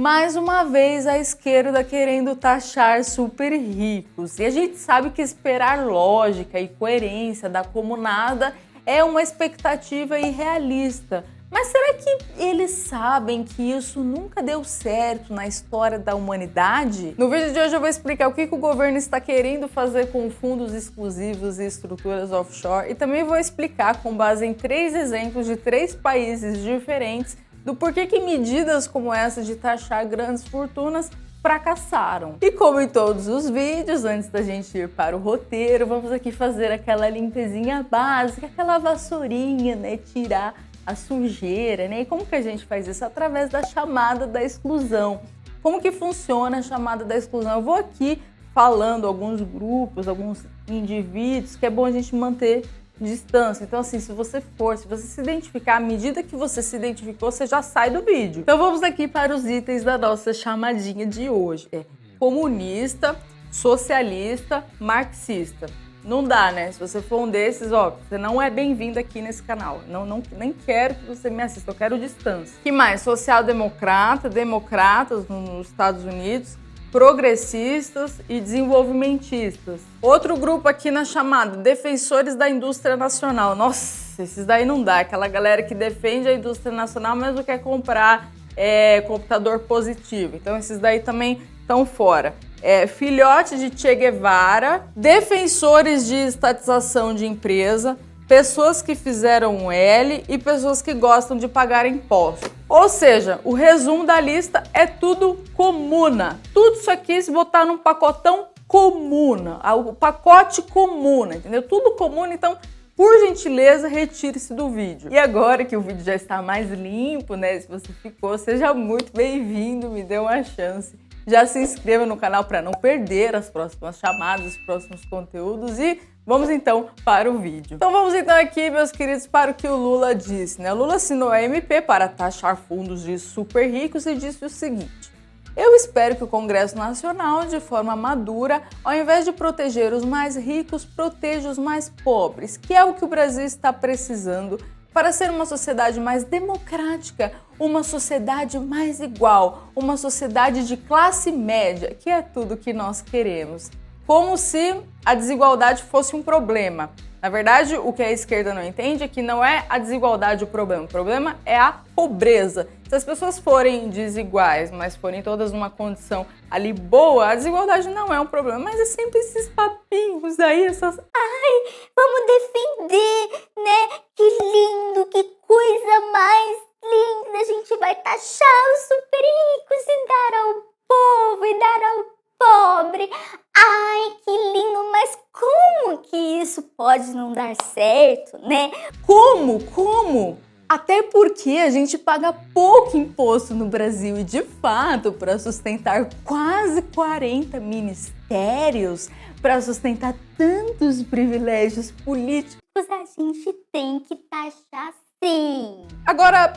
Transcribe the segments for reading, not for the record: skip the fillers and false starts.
Mais uma vez a esquerda querendo taxar super ricos. E a gente sabe que esperar lógica e coerência da comunada é uma expectativa irrealista. Mas será que eles sabem que isso nunca deu certo na história da humanidade? No vídeo de hoje eu vou explicar o que o governo está querendo fazer com fundos exclusivos e estruturas offshore e também vou explicar com base em 3 exemplos de 3 países diferentes do porquê que medidas como essa de taxar grandes fortunas fracassaram. E como em todos os vídeos, antes da gente ir para o roteiro, vamos aqui fazer aquela limpezinha básica, aquela vassourinha, né? Tirar a sujeira, né? E como que a gente faz isso? Através da chamada da exclusão. Como que funciona a chamada da exclusão? Eu vou aqui falando alguns grupos, alguns indivíduos, que é bom a gente manter distância. Então assim, se você se identificar, à medida que você se identificou, você já sai do vídeo. Então vamos aqui para os itens da nossa chamadinha de hoje. É comunista, socialista, marxista. Não dá, né? Se você for um desses, ó, você não é bem-vindo aqui nesse canal. Nem quero que você me assista, eu quero distância. Que mais? Social-democrata, democratas nos Estados Unidos, progressistas e desenvolvimentistas. Outro grupo aqui na chamada, defensores da indústria nacional. Nossa, esses daí não dá. Aquela galera que defende a indústria nacional, mas não quer comprar computador positivo. Então esses daí também estão fora. Filhote de Che Guevara, defensores de estatização de empresa, pessoas que fizeram um L e pessoas que gostam de pagar impostos. Ou seja, o resumo da lista é tudo comuna. Tudo isso aqui se botar num pacotão comuna, o pacote comuna, entendeu? Tudo comuna, então, por gentileza, retire-se do vídeo. E agora que o vídeo já está mais limpo, né? Se você ficou, seja muito bem-vindo, me dê uma chance. Já se inscreva no canal para não perder as próximas chamadas, os próximos conteúdos e vamos então para o vídeo. Então vamos então aqui, meus queridos, para o que o Lula disse, né? O Lula assinou a MP para taxar fundos de super ricos e disse o seguinte: eu espero que o Congresso Nacional, de forma madura, ao invés de proteger os mais ricos, proteja os mais pobres, que é o que o Brasil está precisando para ser uma sociedade mais democrática, uma sociedade mais igual, uma sociedade de classe média, que é tudo que nós queremos. Como se a desigualdade fosse um problema. Na verdade, o que a esquerda não entende é que não é a desigualdade o problema é a pobreza. Se as pessoas forem desiguais, mas forem todas numa condição ali boa, a desigualdade não é um problema, mas é sempre esses papinhos aí, essas... Ai, vamos defender, né? Que lindo, que coisa mais linda, a gente vai taxar os super ricos e dar ao povo e dar ao pobre. Ai, que lindo, mas como que isso pode não dar certo, né? Como? Até porque a gente paga pouco imposto no Brasil e, de fato, para sustentar quase 40 ministérios, para sustentar tantos privilégios políticos, a gente tem que taxar sim. Agora,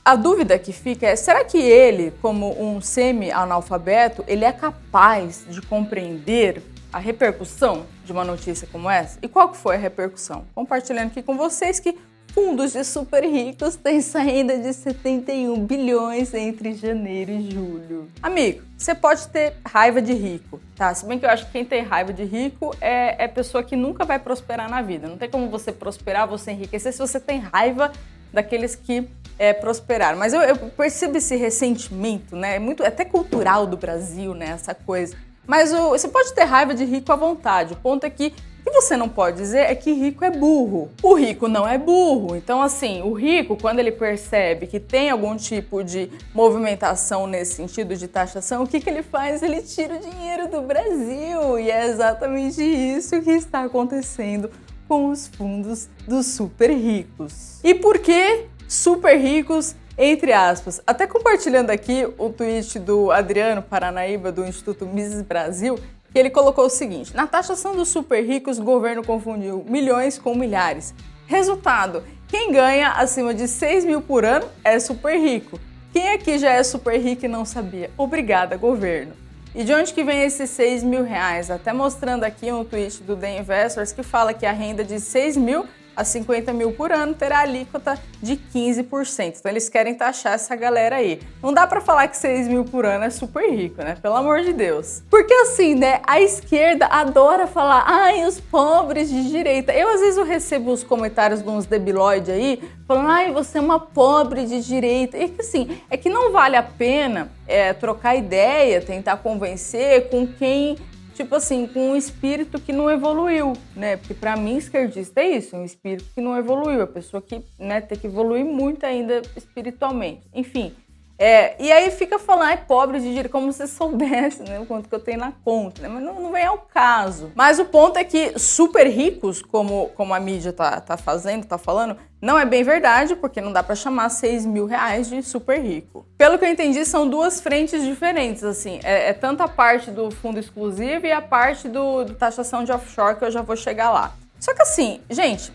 a dúvida que fica é, será que ele, como um semi-analfabeto, ele é capaz de compreender a repercussão de uma notícia como essa? E qual que foi a repercussão? Compartilhando aqui com vocês que fundos de super ricos têm saída de 71 bilhões entre janeiro e julho. Amigo, você pode ter raiva de rico, tá? Se bem que eu acho que quem tem raiva de rico é pessoa que nunca vai prosperar na vida. Não tem como você prosperar, você enriquecer, se você tem raiva daqueles que prosperaram. Mas eu percebo esse ressentimento, né? É muito, até cultural do Brasil, né? Essa coisa. Mas você pode ter raiva de rico à vontade. O ponto é que o que você não pode dizer é que rico é burro. O rico não é burro. Então, assim, o rico, quando ele percebe que tem algum tipo de movimentação nesse sentido de taxação, o que ele faz? Ele tira o dinheiro do Brasil. E é exatamente isso que está acontecendo com os fundos dos super ricos. E por que super ricos? Entre aspas, até compartilhando aqui o tweet do Adriano Paranaíba, do Instituto Mises Brasil, que ele colocou o seguinte: na taxação dos super ricos, o governo confundiu milhões com milhares. Resultado, quem ganha acima de 6 mil por ano é super rico. Quem aqui já é super rico e não sabia? Obrigada, governo. E de onde que vem esses 6 mil reais? Até mostrando aqui um tweet do The Investors que fala que a renda de 6 mil a 50 mil por ano, terá alíquota de 15%. Então eles querem taxar essa galera aí. Não dá pra falar que 6 mil por ano é super rico, né? Pelo amor de Deus. Porque assim, né, a esquerda adora falar, ai, os pobres de direita. Eu às vezes eu recebo os comentários de uns debilóides aí, falando, ai, você é uma pobre de direita. E que assim, é que não vale a pena trocar ideia, tentar convencer com quem, tipo assim, com um espírito que não evoluiu, né? Porque pra mim, esquerdista é isso, um espírito que não evoluiu, a pessoa que, né, tem que evoluir muito ainda espiritualmente. Enfim, e aí fica falando, ai, pobre de direita, como se soubesse, né, o quanto que eu tenho na conta, né? Mas não vem ao caso. Mas o ponto é que super ricos, como a mídia tá falando, não é bem verdade, porque não dá pra chamar 6 mil reais de super rico. Pelo que eu entendi, são duas frentes diferentes, assim, tanto a parte do fundo exclusivo e a parte do taxação de offshore, que eu já vou chegar lá. Só que assim, gente,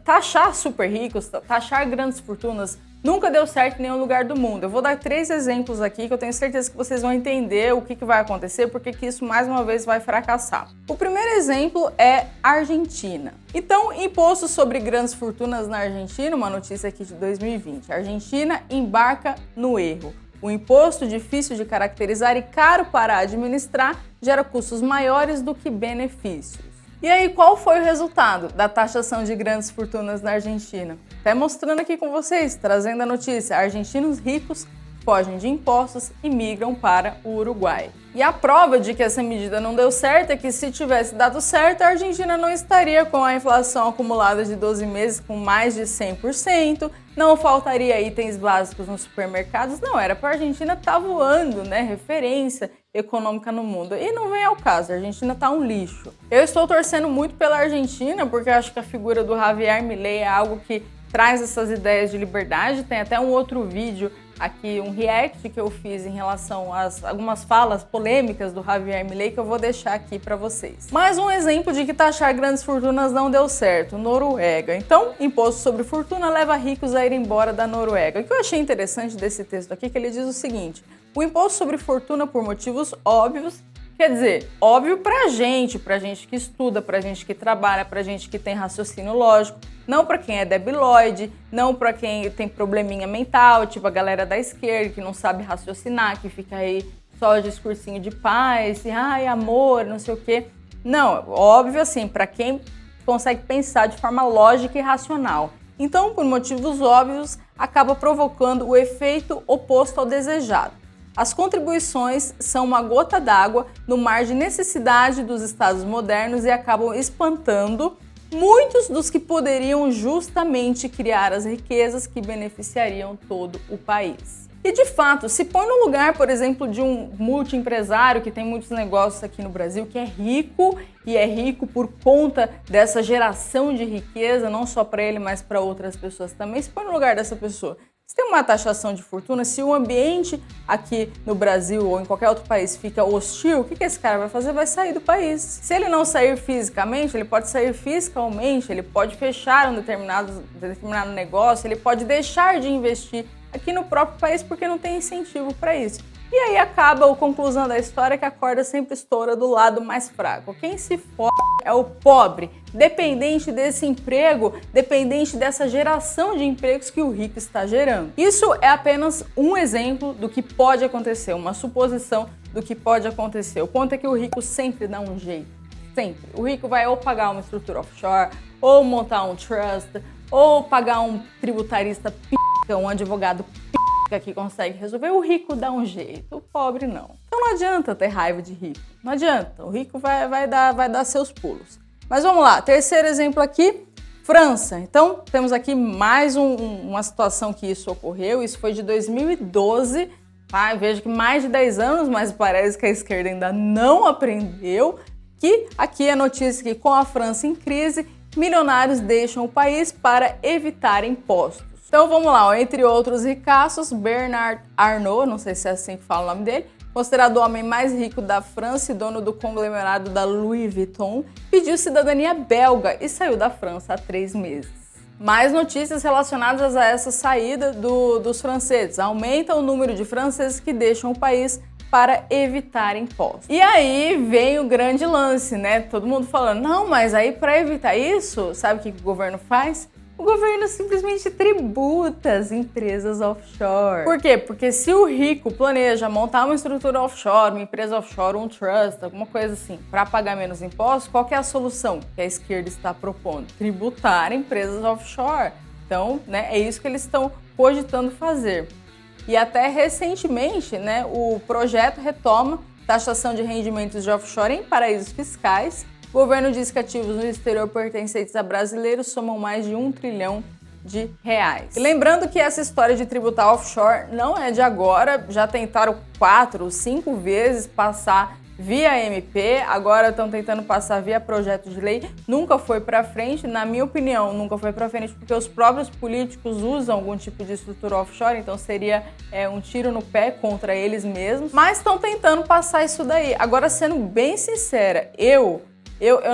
taxar super ricos, taxar grandes fortunas, nunca deu certo em nenhum lugar do mundo. Eu vou dar 3 exemplos aqui que eu tenho certeza que vocês vão entender o que vai acontecer, porque que isso mais uma vez vai fracassar. O primeiro exemplo é a Argentina. Então, imposto sobre grandes fortunas na Argentina, uma notícia aqui de 2020. A Argentina embarca no erro. O imposto, difícil de caracterizar e caro para administrar, gera custos maiores do que benefícios. E aí, qual foi o resultado da taxação de grandes fortunas na Argentina? Até mostrando aqui com vocês, trazendo a notícia, argentinos ricos fogem de impostos e migram para o Uruguai. E a prova de que essa medida não deu certo é que se tivesse dado certo, a Argentina não estaria com a inflação acumulada de 12 meses com mais de 100%, não faltaria itens básicos nos supermercados, não, era para a Argentina estar voando, né, referência econômica no mundo. E não vem ao caso, a Argentina tá um lixo. Eu estou torcendo muito pela Argentina, porque eu acho que a figura do Javier Milei é algo que traz essas ideias de liberdade. Tem até um outro vídeo aqui, um react que eu fiz em relação às algumas falas polêmicas do Javier Milei, que eu vou deixar aqui para vocês. Mais um exemplo de que taxar grandes fortunas não deu certo, Noruega. Então, imposto sobre fortuna leva ricos a ir embora da Noruega. O que eu achei interessante desse texto aqui é que ele diz o seguinte: o imposto sobre fortuna, por motivos óbvios, quer dizer, óbvio pra gente que estuda, pra gente que trabalha, pra gente que tem raciocínio lógico, não pra quem é debilóide, não pra quem tem probleminha mental, tipo a galera da esquerda que não sabe raciocinar, que fica aí só discursinho de paz, ai, amor, não sei o quê. Não, óbvio assim, pra quem consegue pensar de forma lógica e racional. Então, por motivos óbvios, acaba provocando o efeito oposto ao desejado. As contribuições são uma gota d'água no mar de necessidade dos estados modernos e acabam espantando muitos dos que poderiam justamente criar as riquezas que beneficiariam todo o país. E de fato, se põe no lugar, por exemplo, de um multiempresário que tem muitos negócios aqui no Brasil, que é rico e é rico por conta dessa geração de riqueza, não só para ele, mas para outras pessoas também. Se põe no lugar dessa pessoa. Se tem uma taxação de fortuna, se o ambiente aqui no Brasil ou em qualquer outro país fica hostil, o que esse cara vai fazer? Vai sair do país. Se ele não sair fisicamente, ele pode sair fiscalmente, ele pode fechar um determinado negócio, ele pode deixar de investir aqui no próprio país porque não tem incentivo para isso. E aí acaba a conclusão da história que a corda sempre estoura do lado mais fraco. Quem se fode é o pobre, dependente desse emprego, dependente dessa geração de empregos que o rico está gerando. Isso é apenas um exemplo do que pode acontecer, uma suposição do que pode acontecer. O ponto é que o rico sempre dá um jeito, sempre. O rico vai ou pagar uma estrutura offshore, ou montar um trust, ou pagar um tributarista pica, um advogado pica que consegue resolver. O rico dá um jeito, o pobre não. Então não adianta ter raiva de rico, não adianta. O rico vai dar seus pulos. Mas vamos lá, terceiro exemplo aqui, França. Então, temos aqui mais uma situação que isso ocorreu, isso foi de 2012, tá? Vejo que mais de 10 anos, mas parece que a esquerda ainda não aprendeu, que aqui é a notícia que com a França em crise, milionários deixam o país para evitar impostos. Então vamos lá, ó, entre outros ricaços, Bernard Arnault, não sei se é assim que fala o nome dele, considerado o homem mais rico da França e dono do conglomerado da Louis Vuitton, pediu cidadania belga e saiu da França há 3 meses. Mais notícias relacionadas a essa saída dos franceses. Aumenta o número de franceses que deixam o país para evitar impostos. E aí vem o grande lance, né? Todo mundo falando, não, mas aí para evitar isso, sabe o que o governo faz? O governo simplesmente tributa as empresas offshore. Por quê? Porque se o rico planeja montar uma estrutura offshore, uma empresa offshore, um trust, alguma coisa assim, para pagar menos impostos, qual que é a solução que a esquerda está propondo? Tributar empresas offshore. Então, né, é isso que eles estão cogitando fazer. E até recentemente, né, o projeto retoma taxação de rendimentos de offshore em paraísos fiscais. O governo diz que ativos no exterior pertencentes a brasileiros somam mais de R$1 trilhão. E lembrando que essa história de tributar offshore não é de agora, já tentaram 4 ou 5 vezes passar via MP, agora estão tentando passar via projeto de lei, nunca foi para frente, na minha opinião, nunca foi para frente porque os próprios políticos usam algum tipo de estrutura offshore, então seria um tiro no pé contra eles mesmos, mas estão tentando passar isso daí. Agora, sendo bem sincera, eu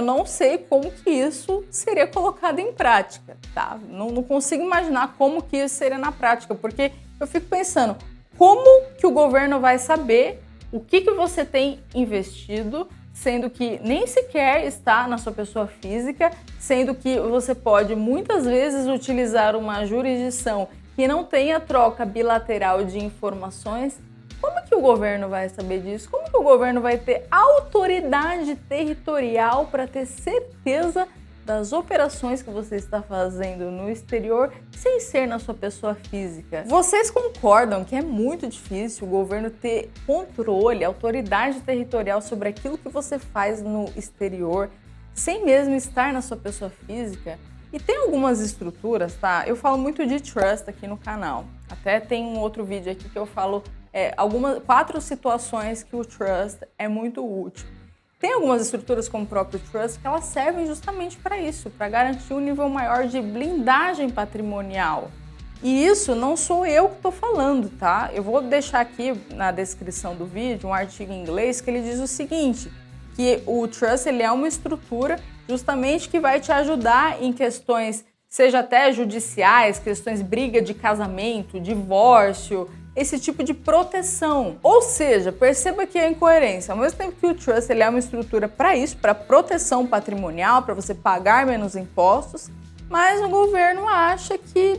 não sei como que isso seria colocado em prática, tá? Não consigo imaginar como que isso seria na prática, porque eu fico pensando, como que o governo vai saber o que você tem investido, sendo que nem sequer está na sua pessoa física, sendo que você pode muitas vezes utilizar uma jurisdição que não tenha troca bilateral de informações? Como que o governo vai saber disso? Como que o governo vai ter autoridade territorial para ter certeza das operações que você está fazendo no exterior sem ser na sua pessoa física? Vocês concordam que é muito difícil o governo ter controle, autoridade territorial sobre aquilo que você faz no exterior sem mesmo estar na sua pessoa física? E tem algumas estruturas, tá? Eu falo muito de trust aqui no canal. Até tem um outro vídeo aqui que eu falo 4 situações que o trust é muito útil. Tem algumas estruturas como o próprio trust que elas servem justamente para isso, para garantir um nível maior de blindagem patrimonial. E isso não sou eu que estou falando, tá? Eu vou deixar aqui na descrição do vídeo um artigo em inglês que ele diz o seguinte, que o trust ele é uma estrutura justamente que vai te ajudar em questões, seja até judiciais, questões briga de casamento, divórcio, esse tipo de proteção. Ou seja, perceba que é incoerência. Ao mesmo tempo que o trust ele é uma estrutura para isso, para proteção patrimonial, para você pagar menos impostos, mas o governo acha que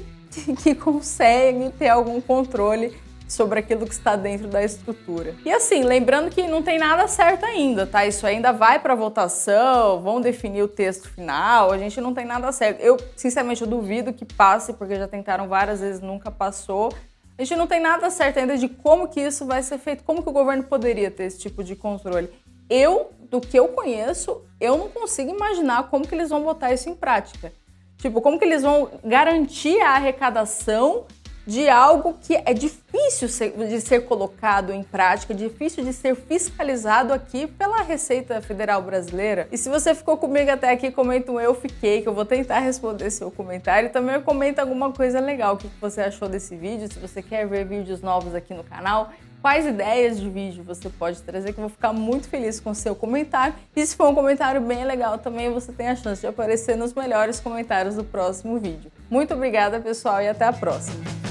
consegue ter algum controle sobre aquilo que está dentro da estrutura. E assim, lembrando que não tem nada certo ainda, tá? Isso ainda vai para votação, vão definir o texto final, a gente não tem nada certo. Eu, sinceramente, eu duvido que passe, porque já tentaram várias vezes, nunca passou. A gente não tem nada certo ainda de como que isso vai ser feito, como que o governo poderia ter esse tipo de controle. Do que eu conheço, eu não consigo imaginar como que eles vão botar isso em prática. Tipo, como que eles vão garantir a arrecadação de algo que é difícil de ser colocado em prática, difícil de ser fiscalizado aqui pela Receita Federal Brasileira. E se você ficou comigo até aqui, comenta um eu fiquei, que eu vou tentar responder seu comentário. E também comenta alguma coisa legal, o que você achou desse vídeo, se você quer ver vídeos novos aqui no canal, quais ideias de vídeo você pode trazer, que eu vou ficar muito feliz com o seu comentário. E se for um comentário bem legal também, você tem a chance de aparecer nos melhores comentários do próximo vídeo. Muito obrigada, pessoal, e até a próxima!